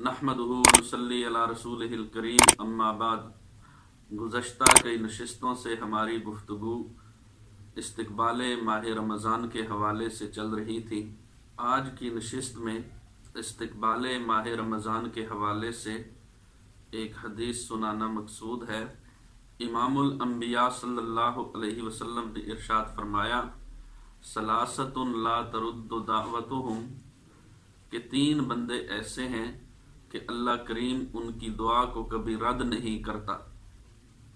नहमदुहु व नुसल्ली अला रसूलिहिल करीम अम्मा बाद। गुज़श्ता कई नशिस्तों से हमारी गुफ्तगू इस्तक़बाल माह रमज़ान के हवाले से चल रही थी। आज की नशिस्त में इस्तक़बाल माह रमज़ान के हवाले से एक हदीस सुनाना मकसूद है। इमामुल अंबिया सल्लल्लाहु अलैहि वसल्लम ने इरशाद फरमाया, सलासतुन ला तरुद्दु दावतुहुम, कि तीन बंदे ऐसे हैं कि अल्लाह करीम उनकी दुआ को कभी रद्द नहीं करता।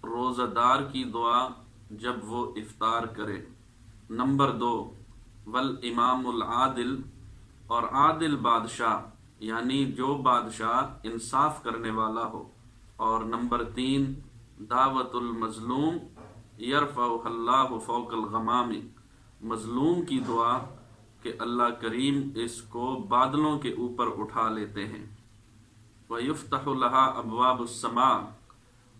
रोज़ादार की दुआ जब वो इफ्तार करे। नंबर 2, वल इमामुल आदिल, और आदिल बादशाह यानी जो बादशाह इंसाफ करने वाला हो। और नंबर 3, दावतुल मजलूम यरफ़उहल्लाहु फ़ौक़ल गमामी, मजलूम की दुआ कि अल्लाह करीम इसको बादलों के ऊपर उठा लेते हैं। वयुफ़्तहु लहा अब्वाबुस्समा,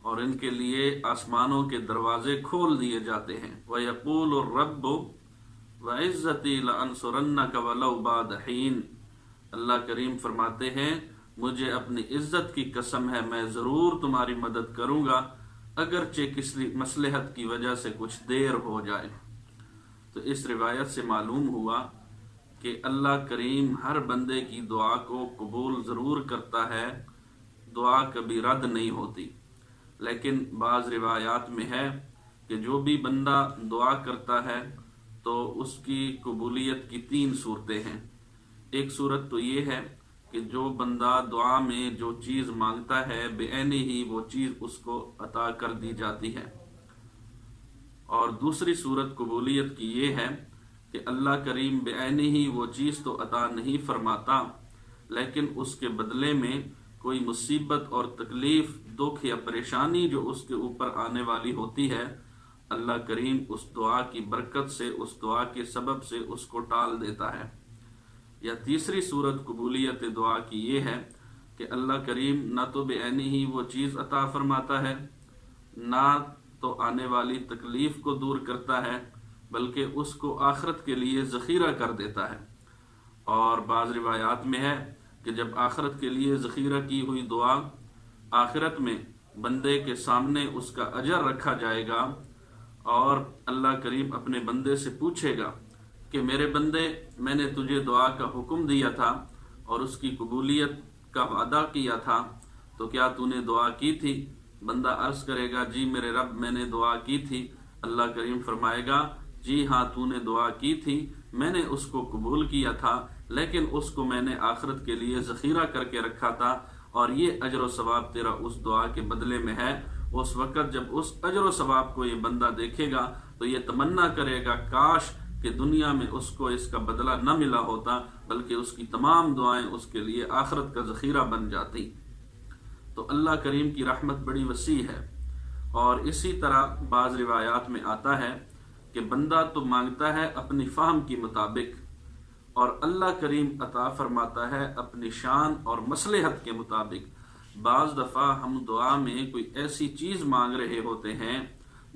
और इनके लिए आसमानों के दरवाजे खोल दिए जाते हैं। वयक़ूलु रब्बु वइज़्ज़ती लअंसुरन्नका वलौ बादहीन, अल्लाह करीम फरमाते हैं मुझे अपनी इज्जत की कसम है मैं ज़रूर तुम्हारी मदद करूँगा, अगरचे किसी मसलहत की वजह से कुछ देर हो जाए। तो इस रिवायत से मालूम हुआ कि अल्लाह करीम हर बंदे की दुआ को कबूल ज़रूर करता है, दुआ कभी रद्द नहीं होती। लेकिन बाज़ रिवायात में है कि जो भी बंदा दुआ करता है तो उसकी कबूलियत की 3 सूरतें हैं। एक सूरत तो ये है कि जो बंदा दुआ में जो चीज़ मांगता है बेऐनी ही वो चीज़ उसको अता कर दी जाती है। और दूसरी सूरत कबूलियत की ये है कि अल्लाह करीम बेऐनी ही वो चीज़ तो अता नहीं फरमाता, लेकिन उसके बदले में कोई मुसीबत और तकलीफ़, दुख या परेशानी जो उसके ऊपर आने वाली होती है, अल्लाह करीम उस दुआ की बरकत से, उस दुआ के सबब से उसको टाल देता है। या तीसरी सूरत कबूलियत दुआ की ये है कि अल्लाह करीम ना तो बेऐनी ही वो चीज़ अता फरमाता है, ना तो आने वाली तकलीफ़ को दूर करता है, बल्कि उसको आखिरत के लिए ज़ख़ीरा कर देता है। और बाज़ रिवायात में है कि जब आखिरत के लिए ज़ख़ीरा की हुई दुआ आखिरत में बंदे के सामने उसका अजर रखा जाएगा और अल्लाह करीम अपने बंदे से पूछेगा कि मेरे बंदे, मैंने तुझे दुआ का हुक्म दिया था और उसकी कबूलियत का वादा किया था, तो क्या तूने दुआ की थी? बंदा अर्ज़ करेगा, जी मेरे रब मैंने दुआ की थी। अल्लाह करीम फरमाएगा, जी हाँ तूने दुआ की थी, मैंने उसको कबूल किया था, लेकिन उसको मैंने आखिरत के लिए ज़ख़ीरा करके रखा था, और ये अजर व सवाब तेरा उस दुआ के बदले में है। उस वक़्त जब उस अजर व सवाब को ये बंदा देखेगा तो ये तमन्ना करेगा काश कि दुनिया में उसको इसका बदला न मिला होता, बल्कि उसकी तमाम दुआएं उसके लिए आखिरत का ज़ख़ीरा बन जाती। तो अल्लाह करीम की रहमत बड़ी वसी है। और इसी तरह बाज़ रिवायात में आता है कि बंदा तो मांगता है अपनी फ़हम के मुताबिक, और अल्लाह करीम अता फरमाता है अपनी शान और मसलहत के मुताबिक। बाज़ दफ़ा हम दुआ में कोई ऐसी चीज़ मांग रहे होते हैं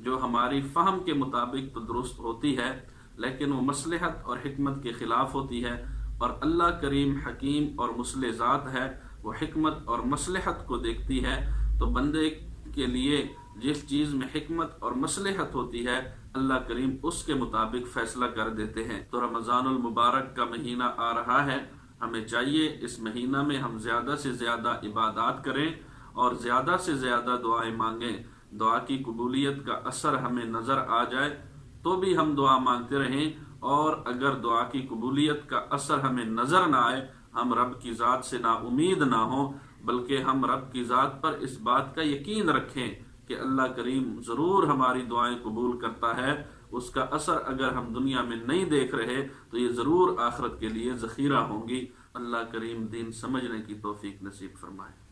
जो हमारी फ़हम के मुताबिक तो दुरुस्त होती है, लेकिन वो मसलहत और हिकमत के ख़िलाफ़ होती है। और अल्लाह करीम हकीम और मुस्लिह ज़ात है, वो हिकमत और मसलहत को देखती है। तो बंदे के लिए जिस चीज़ में हिकमत और मसलहत होती है, अल्लाह करीम उसके मुताबिक फ़ैसला कर देते हैं। तो रमज़ानुल मुबारक का महीना आ रहा है, हमें चाहिए इस महीना में हम ज़्यादा से ज़्यादा इबादत करें और ज़्यादा से ज़्यादा दुआएं मांगें। दुआ की कबूलियत का असर हमें नज़र आ जाए तो भी हम दुआ मांगते रहें, और अगर दुआ की कबूलियत का असर हमें नज़र ना आए, हम रब की ज़ात से ना उम्मीद ना हो, बल्कि हम रब की ज़ात पर इस बात का यकीन रखें कि अल्लाह करीम ज़रूर हमारी दुआएं कबूल करता है। उसका असर अगर हम दुनिया में नहीं देख रहे तो ये ज़रूर आखिरत के लिए ज़ख़ीरा होंगी। अल्लाह करीम दीन समझने की तौफीक नसीब फरमाए।